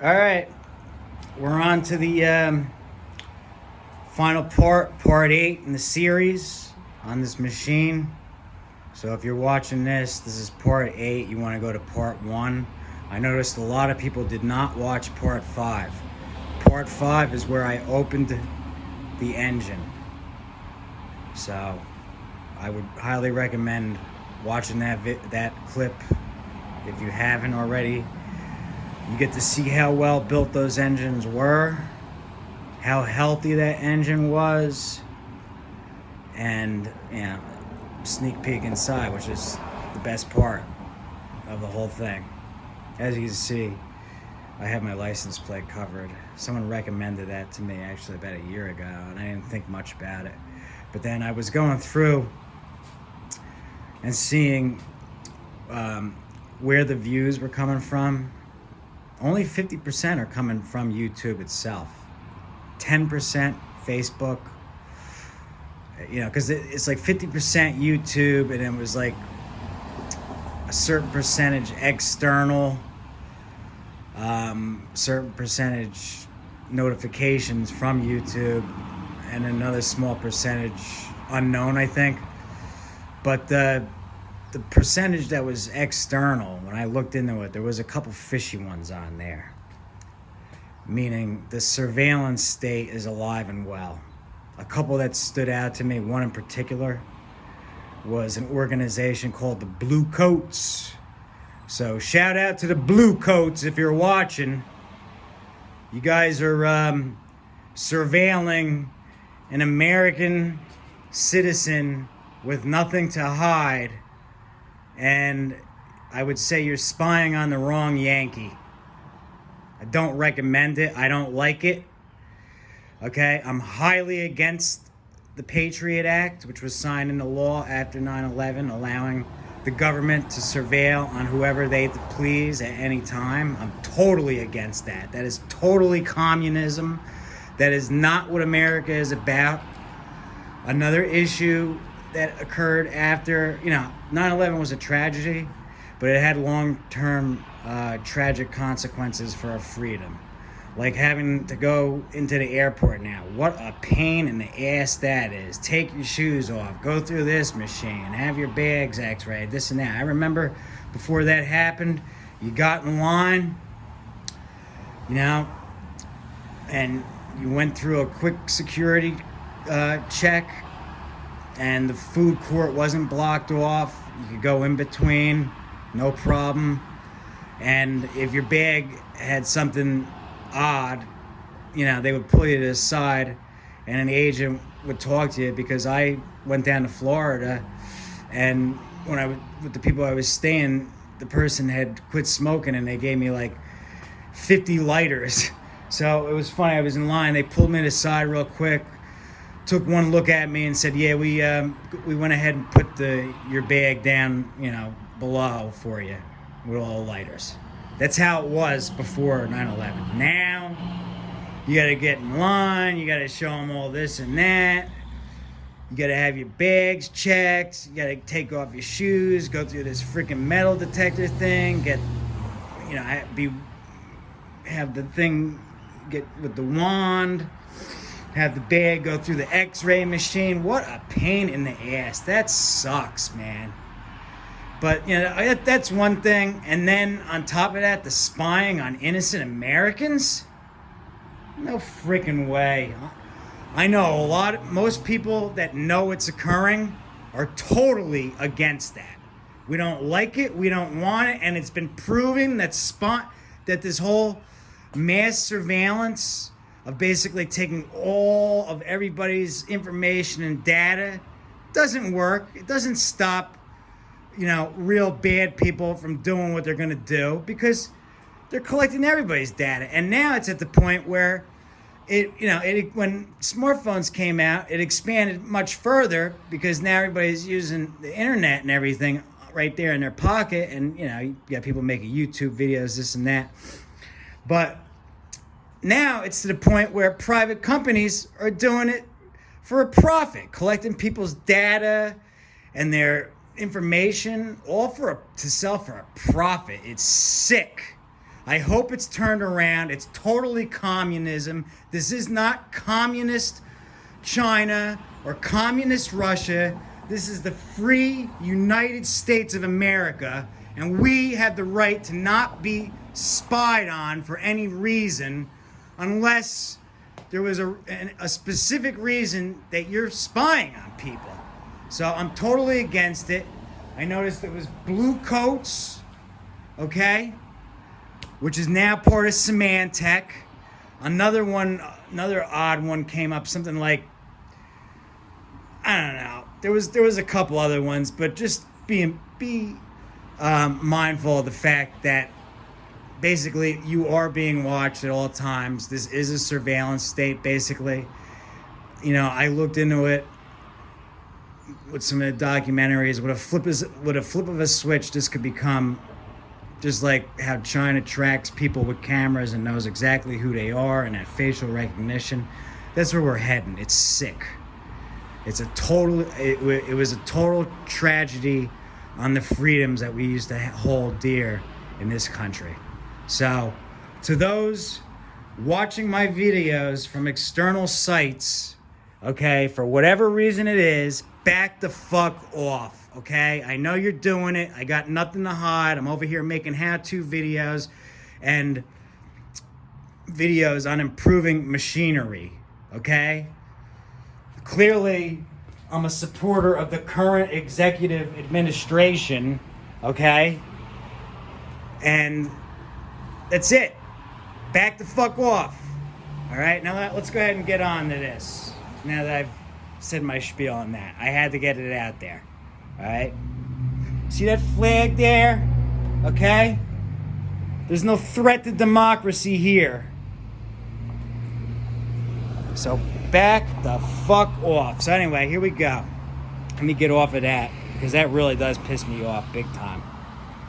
All right, we're on to the final part 8 in the series on this machine. So if you're watching this is part 8. You want to go to part 1. I noticed a lot of people did not watch part 5. Part 5 is where I opened the engine. So I would highly recommend watching that clip if you haven't already. You get to see how well built those engines were, how healthy that engine was, and sneak peek inside, which is the best part of the whole thing. As you can see, I have my license plate covered. Someone recommended that to me actually about a year ago, and I didn't think much about it. But then I was going through and seeing where the views were coming from. Only 50% are coming from YouTube itself. 10% Facebook. Because it's like 50% YouTube, and it was like a certain percentage external, certain percentage notifications from YouTube, and another small percentage unknown, I think. But the percentage that was external, when I looked into it, there was a couple fishy ones on there. Meaning the surveillance state is alive and well. A couple that stood out to me, one in particular, was an organization called the Blue Coats. So shout out to the Blue Coats if you're watching. You guys are surveilling an American citizen with nothing to hide. And I would say you're spying on the wrong Yankee. I don't recommend it. I don't like it. Okay, I'm highly against the Patriot Act, which was signed into law after 9/11, allowing the government to surveil on whoever they please at any time. I'm totally against that. That is totally communism. That is not what America is about. Another issue that occurred after, 9/11 was a tragedy, but it had long-term tragic consequences for our freedom. Like having to go into the airport now. What a pain in the ass that is. Take your shoes off, go through this machine, have your bags x-rayed, this and that. I remember before that happened, you got in line, and you went through a quick security check, and the food court wasn't blocked off. You could go in between, no problem. And if your bag had something odd, they would pull you to the side, and an agent would talk to you, because I went down to Florida, and with the people I was staying, the person had quit smoking, and they gave me like 50 lighters. So it was funny. I was in line. They pulled me to the side real quick, took one look at me, and said, "Yeah, we went ahead and put your bag down, below for you with all the lighters." That's how it was before 9/11. Now, you got to get in line. You got to show them all this and that. You got to have your bags checked. You got to take off your shoes, go through this freaking metal detector thing, have the thing get with the wand, have the bag go through the x-ray machine. What a pain in the ass. That sucks, man. But, that's one thing. And then on top of that, the spying on innocent Americans? No freaking way. I know most people that know it's occurring are totally against that. We don't like it. We don't want it. And it's been proven that this whole mass surveillance of basically taking all of everybody's information and data doesn't work. It doesn't stop, real bad people from doing what they're going to do, because they're collecting everybody's data. And now it's at the point where when smartphones came out, it expanded much further, because now everybody's using the internet and everything right there in their pocket. And, you got people making YouTube videos, this and that. But now it's to the point where private companies are doing it for a profit, collecting people's data and their information, all to sell for a profit. It's sick. I hope it's turned around. It's totally communism. This is not communist China or communist Russia. This is the free United States of America, and we have the right to not be spied on for any reason unless there was a specific reason that you're spying on people. So I'm totally against it. I noticed there was blue coats, okay, which is now part of Symantec. Another odd one came up, something like, I don't know. There was a couple other ones, but just be mindful of the fact that basically you are being watched at all times. This is a surveillance state, basically. You know, I looked into it with some of the documentaries. With a flip of a switch, this could become just like how China tracks people with cameras and knows exactly who they are and that facial recognition. That's where we're heading. It's sick. It was a total tragedy on the freedoms that we used to hold dear in this country. So, to those watching my videos from external sites, okay, for whatever reason it is, back the fuck off, okay? I know you're doing it. I got nothing to hide. I'm over here making how-to videos and videos on improving machinery, okay? Clearly, I'm a supporter of the current executive administration, okay? And that's it. Back the fuck off. All right, now let's go ahead and get on to this. Now that I've said my spiel on that, I had to get it out there. All right? See that flag there? Okay? There's no threat to democracy here. So back the fuck off. So anyway, here we go. Let me get off of that, because that really does piss me off big time.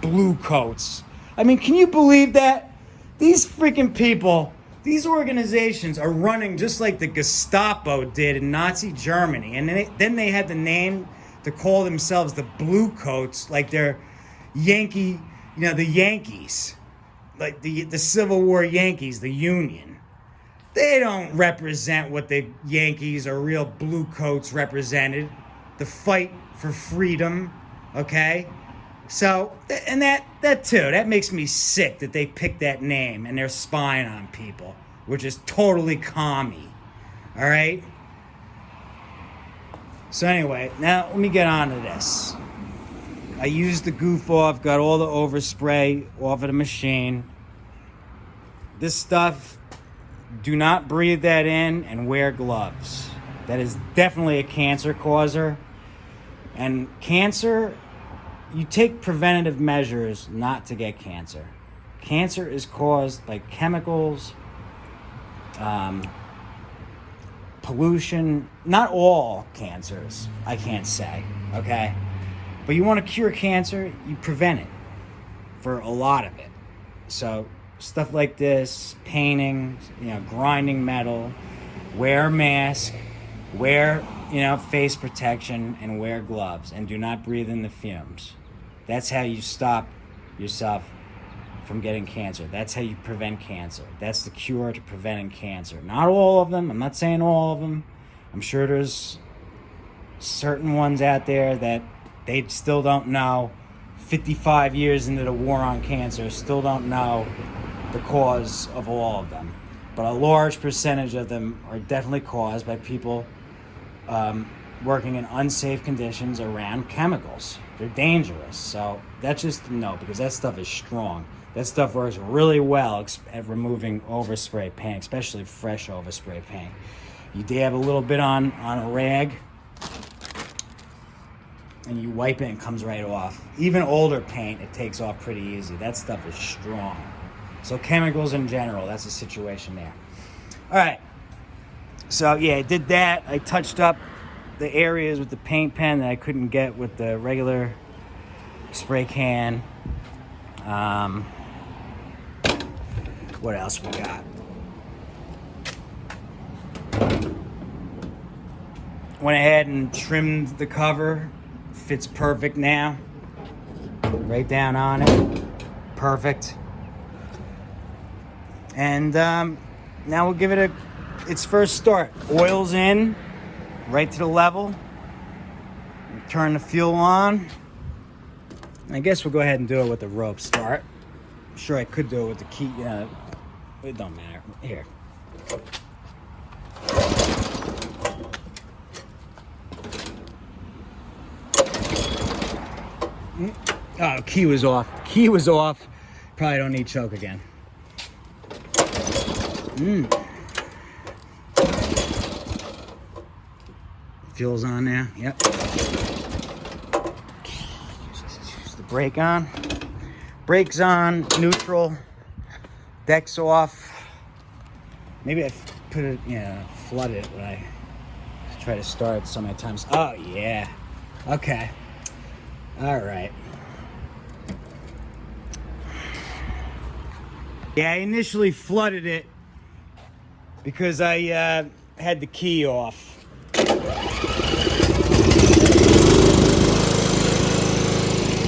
Blue coats. I mean, can you believe that? These freaking people, these organizations are running just like the Gestapo did in Nazi Germany. And then they had the name to call themselves the Blue Coats, like they're Yankee, the Yankees. Like the Civil War Yankees, the Union. They don't represent what the Yankees or real Blue Coats represented. The fight for freedom, okay? So, and that too, that makes me sick that they picked that name and they're spying on people, which is totally commie, all right? So anyway, now let me get on to this. I used the goof off, got all the overspray off of the machine. This stuff, do not breathe that in and wear gloves. That is definitely a cancer causer. And cancer, you take preventative measures not to get cancer. Cancer is caused by chemicals, pollution. Not all cancers, I can't say, okay? But you want to cure cancer, you prevent it for a lot of it. So stuff like this, painting, grinding metal, wear a mask, wear, face protection, and wear gloves, and do not breathe in the fumes. That's how you stop yourself from getting cancer. That's how you prevent cancer. That's the cure to preventing cancer. Not all of them. I'm not saying all of them. I'm sure there's certain ones out there that they still don't know. 55 years into the war on cancer, still don't know the cause of all of them. But a large percentage of them are definitely caused by people working in unsafe conditions around chemicals. They're dangerous. So that's just no, because that stuff is strong. That stuff works really well at removing overspray paint, especially fresh overspray paint. You dab a little bit on a rag, and you wipe it and it comes right off. Even older paint, it takes off pretty easy. That stuff is strong. So chemicals in general, that's the situation there. All right. So yeah, I did that. I touched up the areas with the paint pen that I couldn't get with the regular spray can. What else we got? Went ahead and trimmed the cover. Fits perfect now. Right down on it. Perfect. And now we'll give it its first start. Oil's in, right to the level. Turn the fuel on. I guess we'll go ahead and do it with the rope start. I'm sure I could do it with the key. It don't matter. Here. Oh, key was off. Key was off. Probably don't need choke again. Fuel's on there. Yep. Use the brake on. Brake's on. Neutral. Deck's off. Maybe I put it, flood it when I try to start so many times. Oh, yeah. Okay. All right. Yeah, I initially flooded it because I had the key off.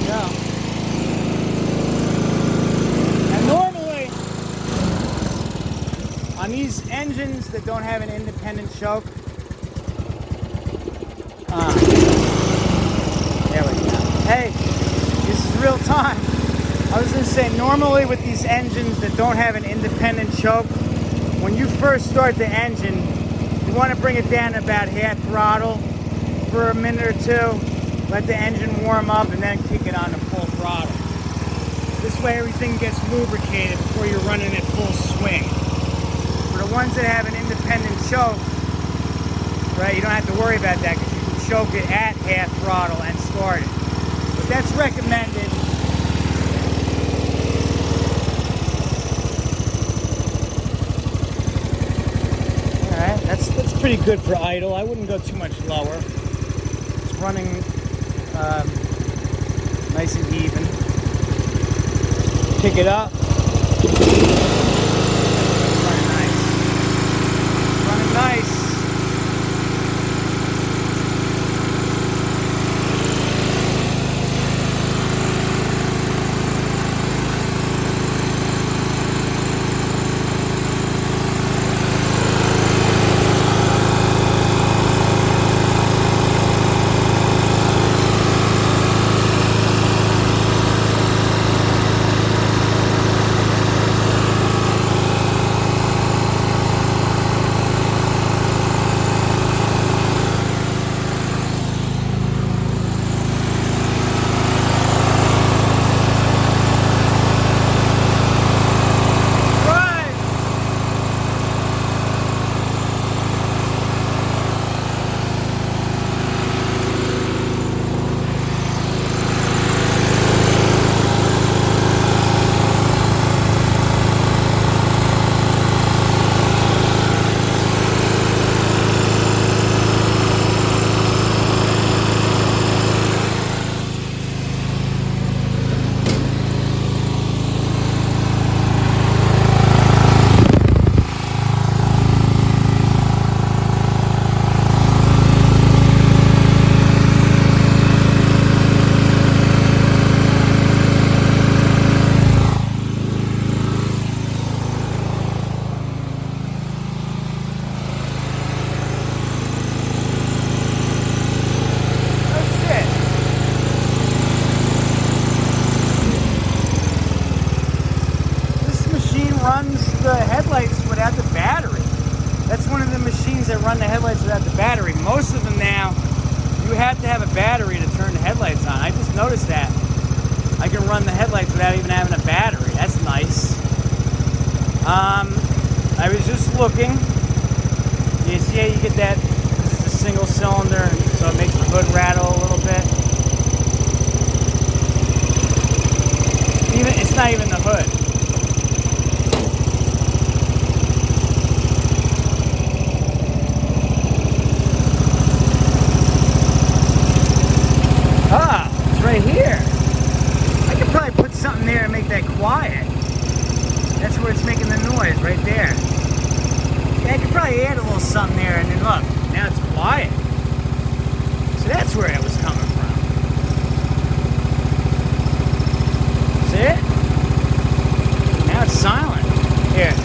Yeah. And normally, on these engines that don't have an independent choke, there we go. Hey, this is real time. I was going to say, normally with these engines that don't have an independent choke, when you first start the engine, you want to bring it down to about half throttle for a minute or two, let the engine warm up, and then kick it on to full throttle. This way everything gets lubricated before you're running at full swing. For the ones that have an independent choke, right, you don't have to worry about that because you can choke it at half throttle and start it. But that's recommended. That's pretty good for idle. I wouldn't go too much lower. It's running nice and even. Pick it up. Running nice. Running nice. The headlights without the battery. That's one of the machines that run the headlights without the battery. Most of them now, you have to have a battery to turn the headlights on. I just noticed that. I can run the headlights without even having a battery. That's nice. I was just looking. You see how you get that? This is a single cylinder, so it makes the hood rattle a little bit. It's not even the hood. Right here. I could probably put something there and make that quiet. That's where it's making the noise, right there. Yeah, I could probably add a little something there, and then look, now it's quiet. So that's where it was coming from. See it? Now it's silent. Here.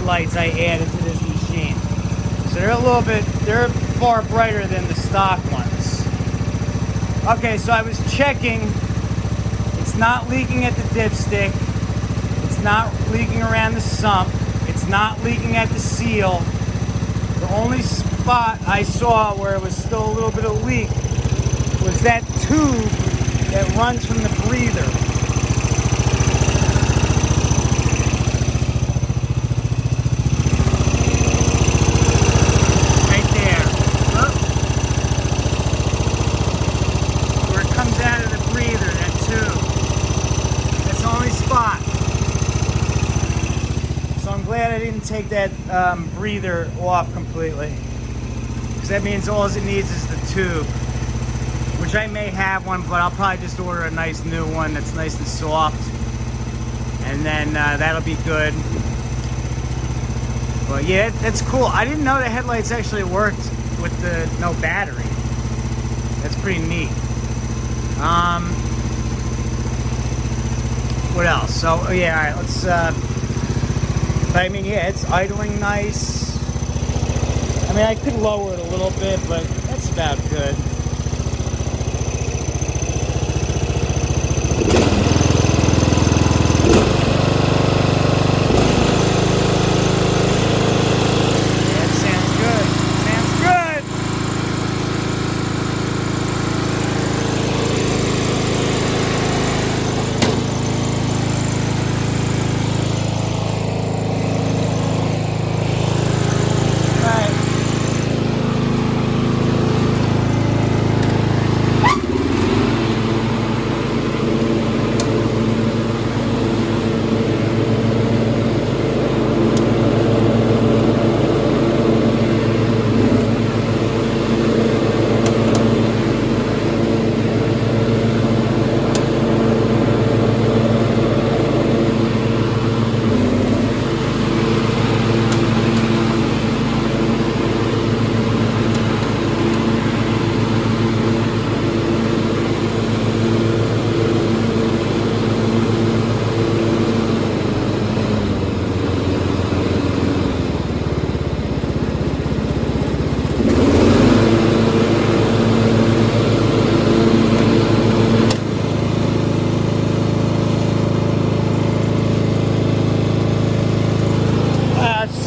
headlights I added to this machine. So they're far brighter than the stock ones. Okay, so I was checking. It's not leaking at the dipstick. It's not leaking around the sump. It's not leaking at the seal. The only spot I saw where it was still a little bit of leak was that tube that runs from the breather. Right there. Look. Where it comes out of the breather, that tube. That's the only spot. So I'm glad I didn't take that breather off completely. Because that means all it needs is the tube. Which I may have one, but I'll probably just order a nice new one that's nice and soft. And then that'll be good. But yeah, that's cool. I didn't know the headlights actually worked with the no battery. That's pretty neat. What else? So yeah, all right, let's but I mean, yeah, it's idling nice. I mean, I could lower it a little bit, but that's about good.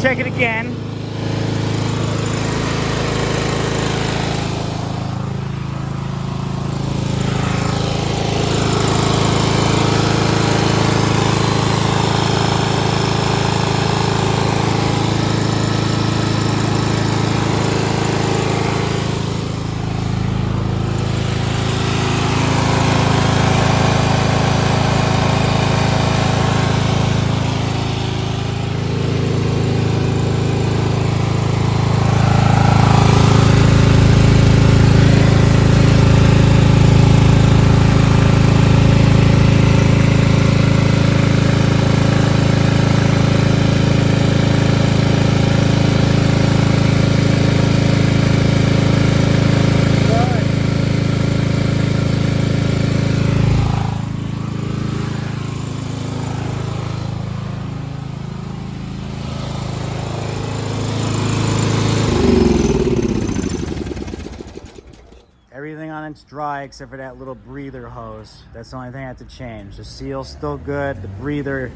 Check it again. Everything on it's dry except for that little breather hose. That's the only thing I have to change. The seal's still good. The breather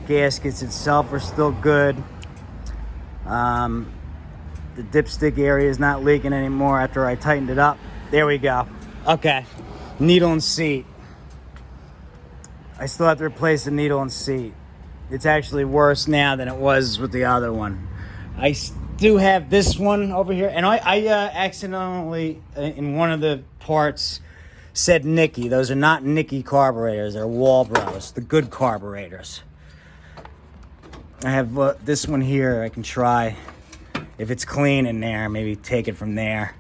gaskets itself are still good. The dipstick area is not leaking anymore after I tightened it up. There we go. Okay. Needle and seat. I still have to replace the needle and seat. It's actually worse now than it was with the other one. I do have this one over here, and I accidentally in one of the parts said Nicky. Those are not Nicky carburetors. They're Walbros, the good carburetors. I have this one here. I can try if it's clean in there, maybe take it from there.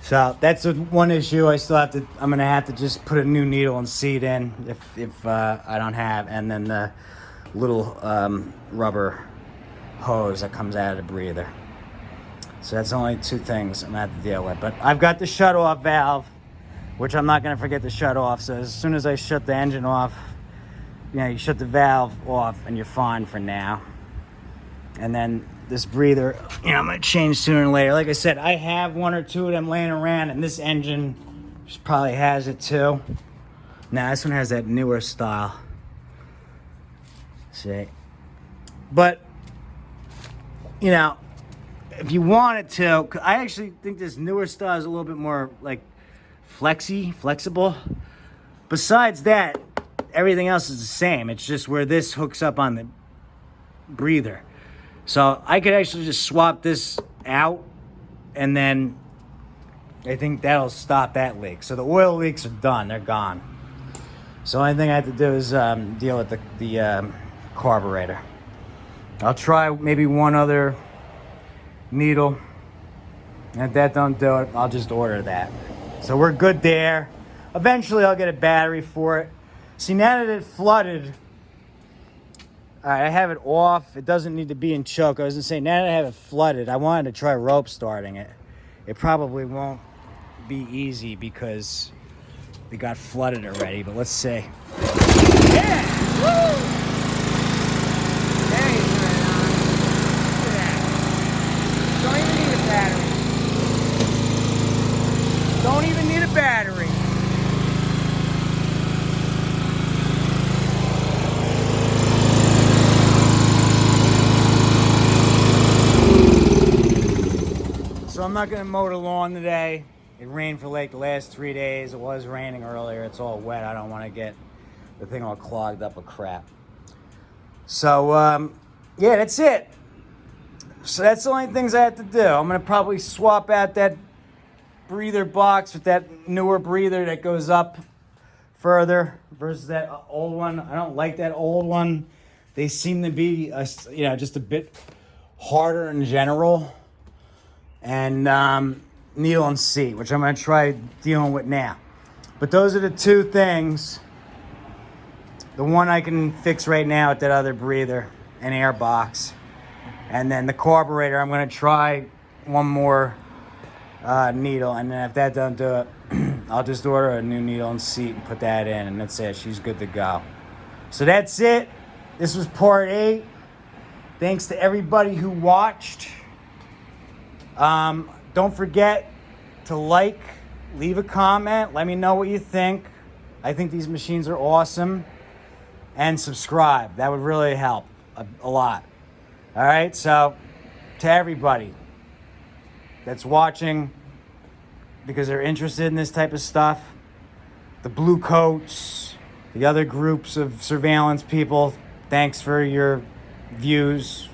So that's one issue. I still have to. I'm gonna have to just put a new needle and seat in if I don't have, and then the little rubber hose that comes out of the breather. So that's only two things I'm gonna have to deal with. But I've got the shut-off valve, which I'm not gonna forget to shut off. So as soon as I shut the engine off, you shut the valve off and you're fine for now. And then this breather, you know, I'm gonna change sooner or later. Like I said, I have one or two of them laying around, and this engine probably has it too. Now this one has that newer style. See, but you know, if you wanted to, I actually think this newer style is a little bit more like flexible. Besides that, everything else is the same. It's just where this hooks up on the breather. So I could actually just swap this out, and then I think that'll stop that leak. So the oil leaks are done. They're gone. So the only thing I have to do is deal with the carburetor. I'll try maybe one other needle. And if that don't do it, I'll just order that. So we're good there. Eventually I'll get a battery for it. See, now that it flooded, all right, I have it off. It doesn't need to be in choke. I was gonna say, now that I have it flooded, I wanted to try rope starting it. It probably won't be easy because it got flooded already, but let's see. Yeah! Woo! There you turn it on. Look at that. Don't even need a battery. Don't even need a battery. So I'm not gonna mow the lawn today. It rained for like the last 3 days. It was raining earlier. It's all wet. I don't want to get the thing all clogged up with crap. So yeah, that's it. So that's the only things I have to do. I'm gonna probably swap out that breather box with that newer breather that goes up further versus that old one. I don't like that old one. They seem to be, you know, just a bit harder in general. And needle and seat, which I'm going to try dealing with now. But those are the two things. The one I can fix right now with that other breather and air box. And then the carburetor, I'm going to try one more needle. And then if that doesn't do it, I'll just order a new needle and seat and put that in. And that's it. She's good to go. So that's it. This was part 8. Thanks to everybody who watched. Don't forget to like, leave a comment, let me know what you think. I think these machines are awesome. And subscribe. That would really help a lot. All right, so to everybody that's watching because they're interested in this type of stuff, the blue coats, the other groups of surveillance people, thanks for your views.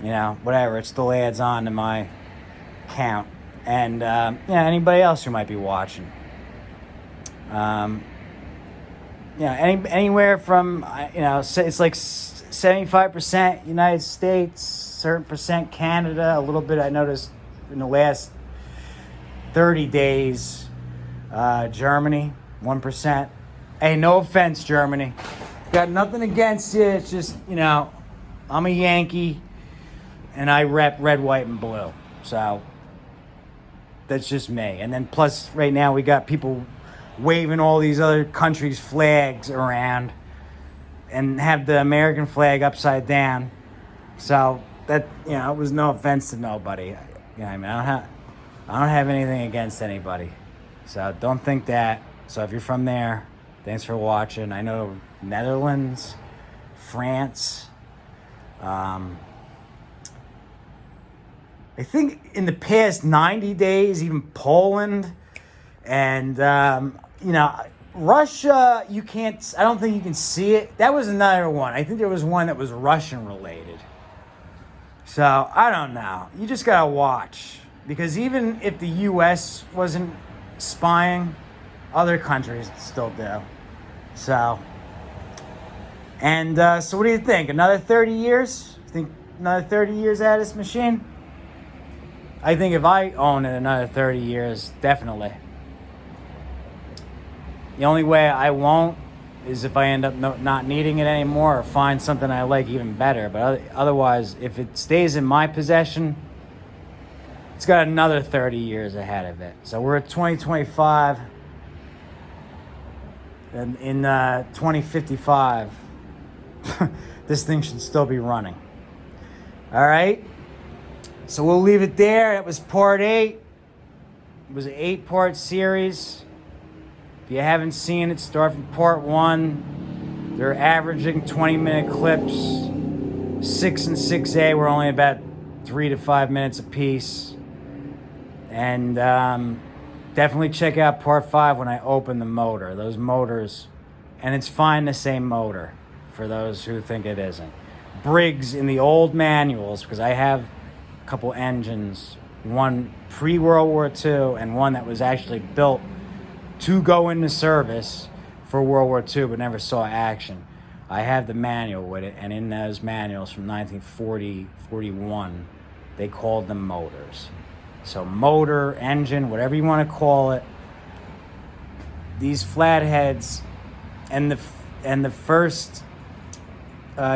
You know, whatever, it still adds on to my account. And, yeah, anybody else who might be watching. Yeah, anywhere from, you know, it's like 75% United States, certain percent Canada, a little bit I noticed in the last 30 days, Germany, 1%. Hey, no offense, Germany. Got nothing against you, it's just, you know, I'm a Yankee. And I rep red, white, and blue. So that's just me. And then plus right now we got people waving all these other countries' flags around and have the American flag upside down. So that, you know, it was no offense to nobody. You know, I mean, I don't have anything against anybody. So don't think that. So if you're from there, thanks for watching. I know Netherlands, France, I think in the past 90 days, even Poland and, you know, Russia, you can't, I don't think you can see it. That was another one. I think there was one that was Russian related. So, I don't know. You just got to watch. Because even if the U.S. wasn't spying, other countries still do. So, and so what do you think? Another 30 years? You think another 30 years out of this machine? I think if I own it another 30 years, definitely. The only way I won't is if I end up not needing it anymore or find something I like even better. But otherwise, if it stays in my possession, it's got another 30 years ahead of it. So we're at 2025. And in 2055, this thing should still be running. All right. So we'll leave it there. That was part 8. It was an 8-part series. If you haven't seen it, start from part 1. They're averaging 20-minute clips. 6 and 6A were only about 3 to 5 minutes apiece. And definitely check out part 5 when I open the motor. Those motors, and it's fine the same motor for those who think it isn't. Briggs in the old manuals, because I have a couple engines, one pre-World War II and one that was actually built to go into service for World War II but never saw action. I have the manual with it, and in those manuals from 1940, 41, they called them motors. So motor, engine, whatever you want to call it, these flatheads and the first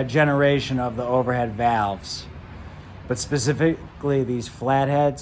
generation of the overhead valves, but specifically these flatheads,